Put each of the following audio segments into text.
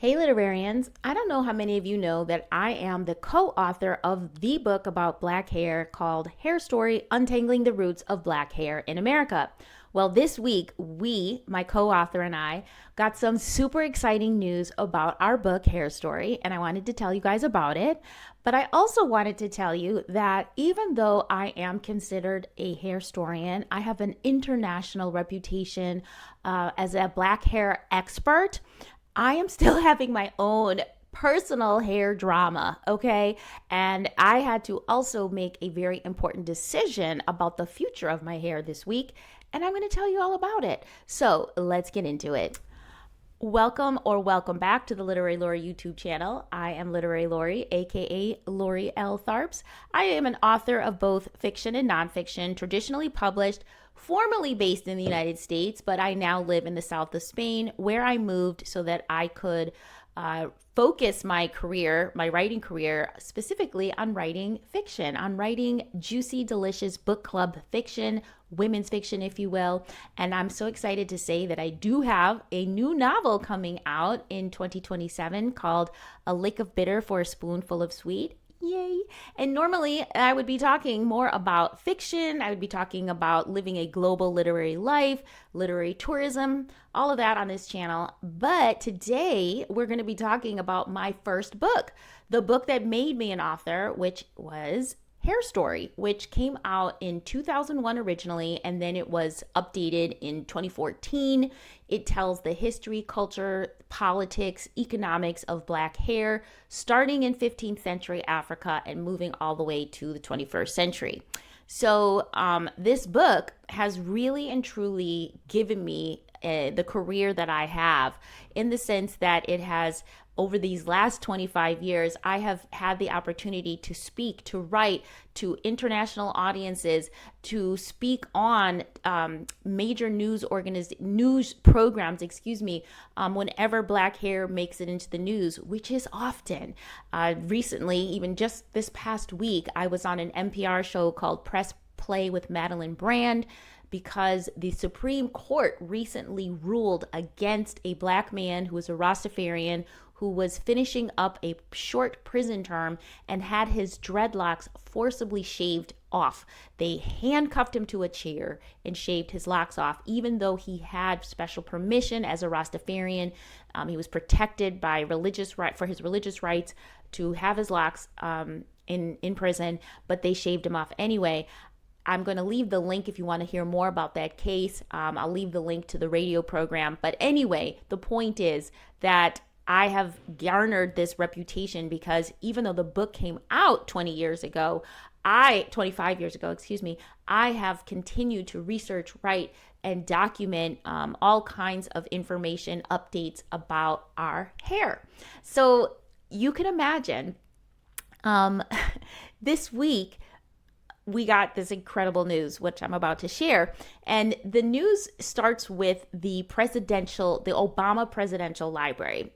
Hey, librarians. I don't know how many of you know that I am the co author of the book about Black hair called Hair Story Untangling the Roots of Black Hair in America. Well, this week, my co author and I, got some super exciting news about our book, Hair Story, and I wanted to tell you guys about it. But I also wanted to tell you that even though I am considered a hair historian, I have an international reputation as a Black hair expert. I am still having my own personal hair drama, okay? And I had to also make a very important decision about the future of my hair this week, and I'm going to tell you all about it. So let's get into it. Welcome back to the Literary Lori YouTube channel. I am Literary Lori, aka Lori L. Tharps. I am an author of both fiction and nonfiction, traditionally published, formerly based in the United States, but I now live in the south of Spain, where I moved so that I could focus my writing career, specifically on writing fiction, on writing juicy, delicious book club fiction, women's fiction, if you will. And I'm so excited to say that I do have a new novel coming out in 2027 called A Lick of Bitter for a Spoonful of Sweet. Yay. And normally I would be talking more about fiction. I would be talking about living a global literary life, literary tourism, all of that on this channel. But today we're going to be talking about my first book, the book that made me an author, which was Hair Story, which came out in 2001 originally, and then it was updated in 2014. It tells the history, culture, politics, economics of Black hair, starting in 15th century Africa and moving all the way to the 21st century. So this book has really and truly given me the career that I have, in the sense that it has, over these last 25 years, I have had the opportunity to speak, to write to international audiences, to speak on major news programs, whenever Black hair makes it into the news, which is often. Recently, even just this past week, I was on an NPR show called Press Play with Madeline Brand, because the Supreme Court recently ruled against a Black man who was a Rastafarian who was finishing up a short prison term and had his dreadlocks forcibly shaved off. They handcuffed him to a chair and shaved his locks off, even though he had special permission as a Rastafarian. He was protected by for his religious rights to have his locks in prison, but they shaved him off anyway. I'm going to leave the link if you want to hear more about that case. I'll leave the link to the radio program. But anyway, the point is that I have garnered this reputation because even though the book came out 25 years ago, I have continued to research, write, and document all kinds of information, updates about our hair. So you can imagine this week, we got this incredible news, which I'm about to share. And the news starts with the Obama Presidential Library.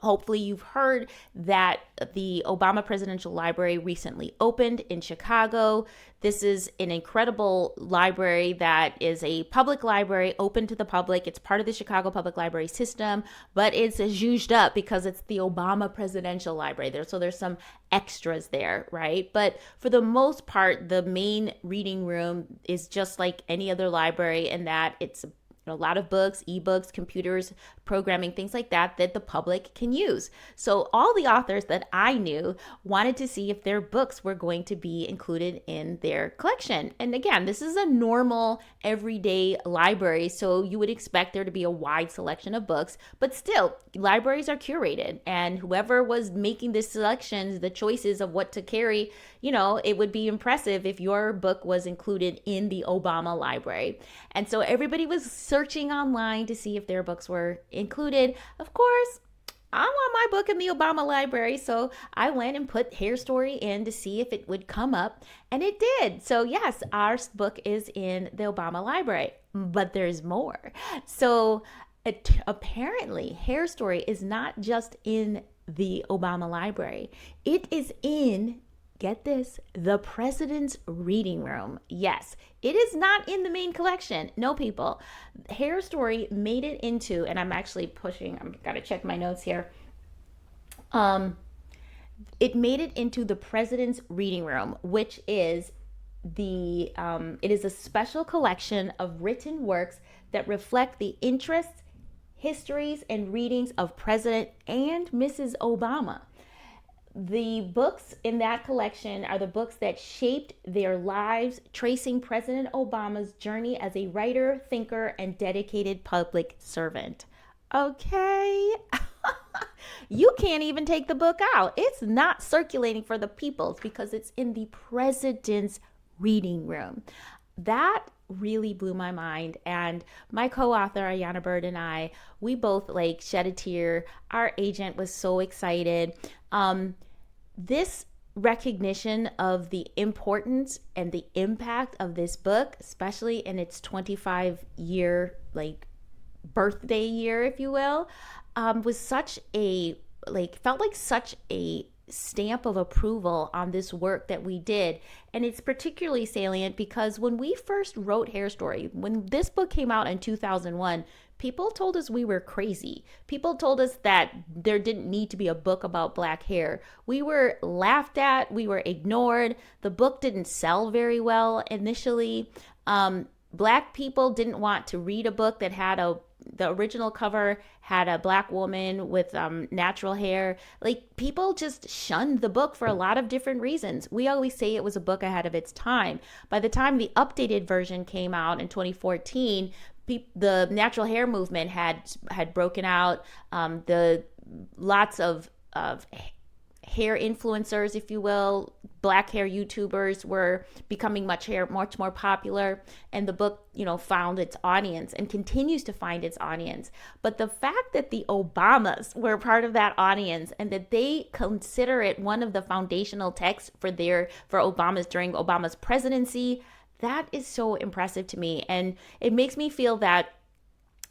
Hopefully you've heard that the Obama Presidential Library recently opened in Chicago. This is an incredible library that is a public library open to the public. It's part of the Chicago Public Library system, but it's zhuzhed up because it's the Obama Presidential Library. So there's some extras there, right? But for the most part, the main reading room is just like any other library in that it's a lot of books, ebooks, computers, programming, things like that the public can use. So all the authors that I knew wanted to see if their books were going to be included in their collection. And again, this is a normal, everyday library, so you would expect there to be a wide selection of books, but still, libraries are curated, and whoever was making the selections, the choices of what to carry, it would be impressive if your book was included in the Obama library. And so everybody was searching online to see if their books were included. Of course, I want my book in the Obama library, so I went and put Hair Story in to see if it would come up, and it did. So yes, our book is in the Obama library, but there's more. So apparently, Hair Story is not just in the Obama library. It is in, get this, the president's reading room. Yes, it is not in the main collection. No, people. Hair Story made it into, and I'm actually pushing, I've got to check my notes here. Um, it made it into the president's reading room, which is it is a special collection of written works that reflect the interests, histories, and readings of President and Mrs. Obama. The books in that collection are the books that shaped their lives, tracing President Obama's journey as a writer, thinker, and dedicated public servant. Okay. You can't even take the book out. It's not circulating for the people because it's in the president's reading room. That really blew my mind. And my co-author, Ayana Bird, and I, we both like shed a tear. Our agent was so excited. This recognition of the importance and the impact of this book, especially in its 25-year birthday year, if you will, was such a felt like such a stamp of approval on this work that we did. And it's particularly salient because when we first wrote Hair Story, when this book came out in 2001, people told us we were crazy. People told us that there didn't need to be a book about black hair. We were laughed at, we were ignored. The book didn't sell very well initially. Black people didn't want to read a book that had the original cover had a black woman with natural hair. Like, people just shunned the book for a lot of different reasons. We always say it was a book ahead of its time. By the time the updated version came out in 2014, the natural hair movement had broken out. The lots of hair influencers, if you will, black hair YouTubers were becoming much more popular, and the book, found its audience and continues to find its audience. But the fact that the Obamas were part of that audience and that they consider it one of the foundational texts for Obama's during Obama's presidency, that is so impressive to me. And it makes me feel that,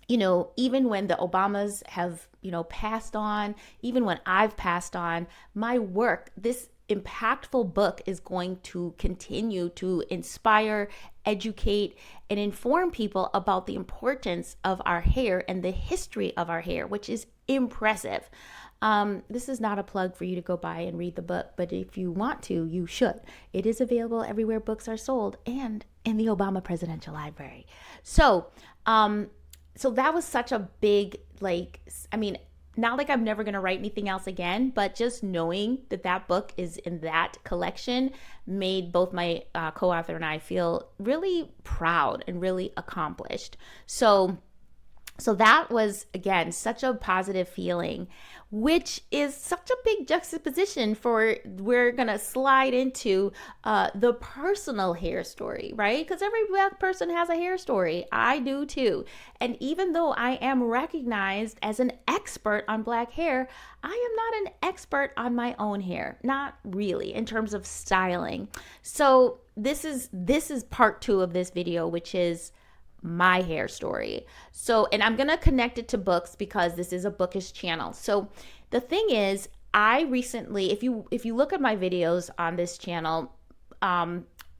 even when the Obamas have, passed on, even when I've passed on, my work, this impactful book is going to continue to inspire, educate, and inform people about the importance of our hair and the history of our hair, which is impressive. This is not a plug for you to go buy and read the book, but if you want to, you should. It is available everywhere books are sold and in the Obama Presidential Library. So that was such a big, not like I'm never going to write anything else again, but just knowing that book is in that collection made both my co-author and I feel really proud and really accomplished. So that was, again, such a positive feeling, which is such a big juxtaposition for we're going to slide into the personal hair story, right? Because every black person has a hair story. I do too. And even though I am recognized as an expert on black hair, I am not an expert on my own hair. Not really, in terms of styling. So this is part 2 of this video, which is my hair story. So, and I'm going to connect it to books because this is a bookish channel. So the thing is, I recently, if you look at my videos on this channel,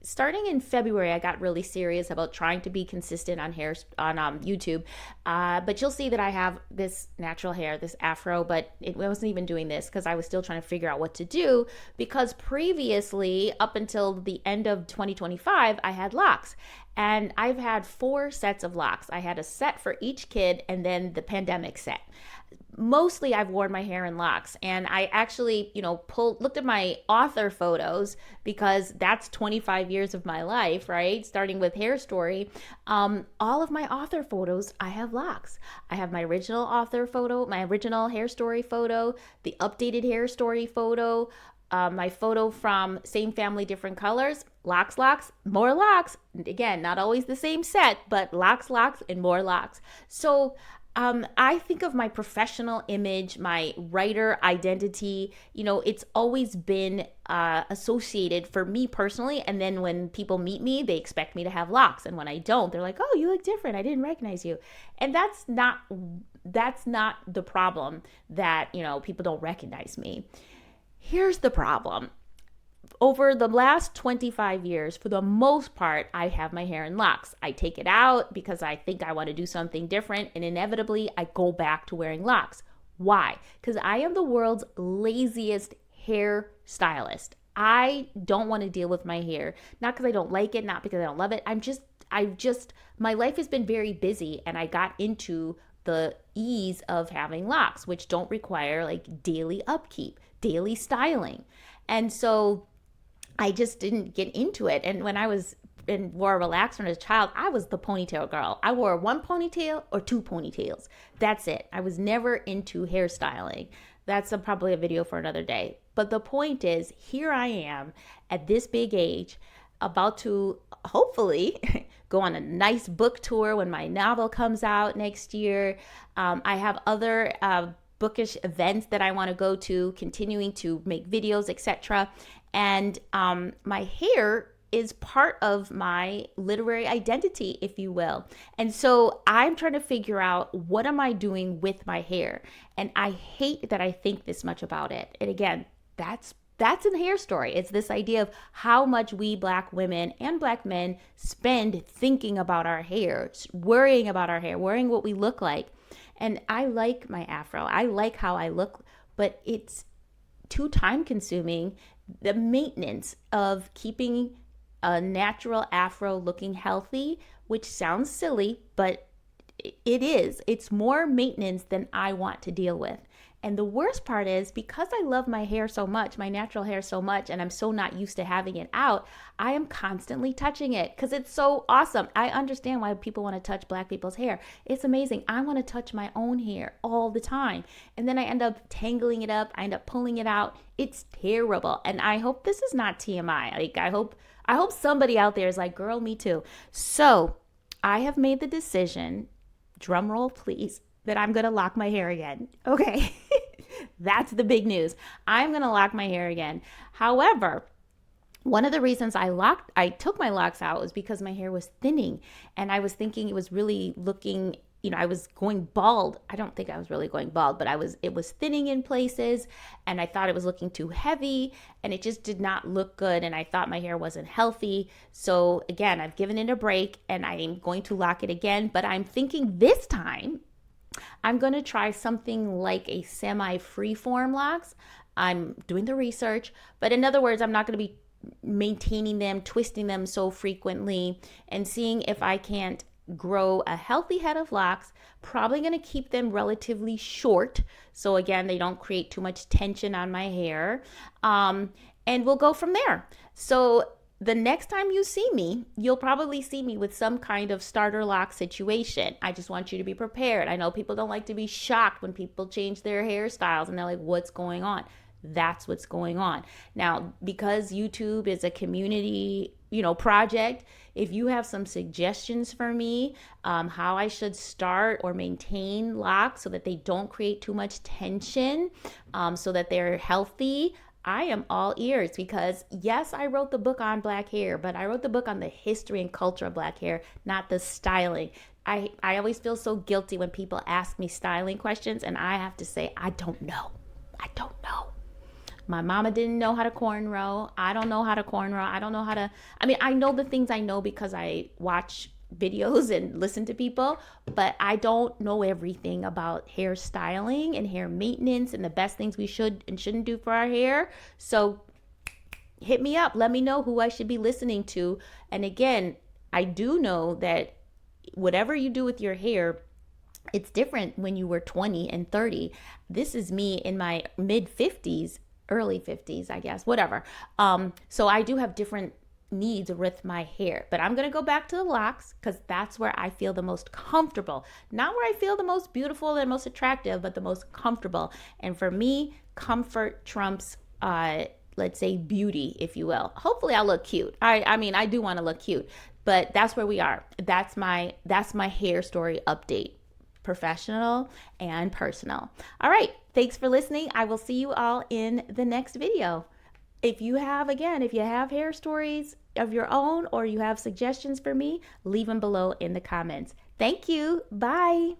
starting in February, I got really serious about trying to be consistent on YouTube. But you'll see that I have this natural hair, this Afro, but I wasn't even doing this because I was still trying to figure out what to do, because previously, up until the end of 2025, I had locks. And I've had 4 sets of locks. I had a set for each kid and then the pandemic set. Mostly I've worn my hair in locks, and I actually, looked at my author photos because that's 25 years of my life, right? Starting with Hair Story. All of my author photos, I have locks. I have my original author photo, my original Hair Story photo, the updated Hair Story photo, my photo from Same Family, Different Colors, locks, more locks. Again, not always the same set, but locks, and more locks. So I think of my professional image, my writer identity, it's always been associated for me personally. And then when people meet me, they expect me to have locks. And when I don't, they're like, oh, you look different. I didn't recognize you. And that's not the problem, that, people don't recognize me. Here's the problem. Over the last 25 years, for the most part, I have my hair in locks. I take it out because I think I want to do something different, and inevitably I go back to wearing locks. Why? Because I am the world's laziest hair stylist. I don't want to deal with my hair. Not because I don't like it, not because I don't love it. My life has been very busy, and I got into the ease of having locks, which don't require like daily upkeep, daily styling. And so I just didn't get into it. And when I was and wore a relaxer as a child, I was the ponytail girl. I wore one ponytail or two ponytails. That's it. I was never into hairstyling. That's probably a video for another day. But the point is, here I am at this big age, about to hopefully go on a nice book tour when my novel comes out next year. I have other bookish events that I want to go to, continuing to make videos, etc. And my hair is part of my literary identity, if you will. And so I'm trying to figure out, what am I doing with my hair? And I hate that I think this much about it. And again, that's in the hair story. It's this idea of how much we Black women and Black men spend thinking about our hair, worrying about our hair, worrying what we look like. And I like my Afro. I like how I look, but it's too time consuming. The maintenance of keeping a natural Afro looking healthy, which sounds silly, but it is. It's more maintenance than I want to deal with. And the worst part is, because I love my hair so much, my natural hair so much, and I'm so not used to having it out, I am constantly touching it because it's so awesome. I understand why people want to touch Black people's hair. It's amazing. I want to touch my own hair all the time. And then I end up tangling it up. I end up pulling it out. It's terrible. And I hope this is not TMI. Like, I hope somebody out there is like, girl, me too. So I have made the decision, drum roll please, that I'm going to lock my hair again. Okay. That's the big news. I'm going to lock my hair again. However, one of the reasons I took my locks out was because my hair was thinning, and I was thinking it was really looking, I was going bald. I don't think I was really going bald, but it was thinning in places, and I thought it was looking too heavy, and it just did not look good, and I thought my hair wasn't healthy. So again, I've given it a break, and I'm going to lock it again, but I'm thinking this time I'm going to try something like a semi-freeform locks. I'm doing the research, but in other words, I'm not going to be maintaining them, twisting them so frequently, and seeing if I can't grow a healthy head of locks. Probably going to keep them relatively short, so again, they don't create too much tension on my hair, and we'll go from there. So the next time you see me, you'll probably see me with some kind of starter lock situation. I just want you to be prepared. I know people don't like to be shocked when people change their hairstyles and they're like, what's going on? That's what's going on. Now, because YouTube is a community, project, if you have some suggestions for me, how I should start or maintain locks so that they don't create too much tension, so that they're healthy, I am all ears, because yes, I wrote the book on Black hair, but I wrote the book on the history and culture of Black hair, not the styling. I always feel so guilty when people ask me styling questions, and I have to say, I don't know. My mama didn't know how to cornrow. I don't know how to cornrow. I don't know how to, I know the things I know because I watch videos and listen to people, but I don't know everything about hair styling and hair maintenance and the best things we should and shouldn't do for our hair. So hit me up. Let me know who I should be listening to. And again, I do know that whatever you do with your hair, it's different when you were 20 and 30. This is me in my mid 50s, early 50s, I guess, whatever. So I do have different needs with my hair, but I'm going to go back to the locks because that's where I feel the most comfortable, not where I feel the most beautiful and most attractive, but the most comfortable. And for me, comfort trumps, let's say, beauty, if you will. Hopefully I'll look cute. I do want to look cute, but that's where we are. That's my hair story update, professional and personal. All right. Thanks for listening. I will see you all in the next video. If you have hair stories of your own, or you have suggestions for me, leave them below in the comments. Thank you. Bye.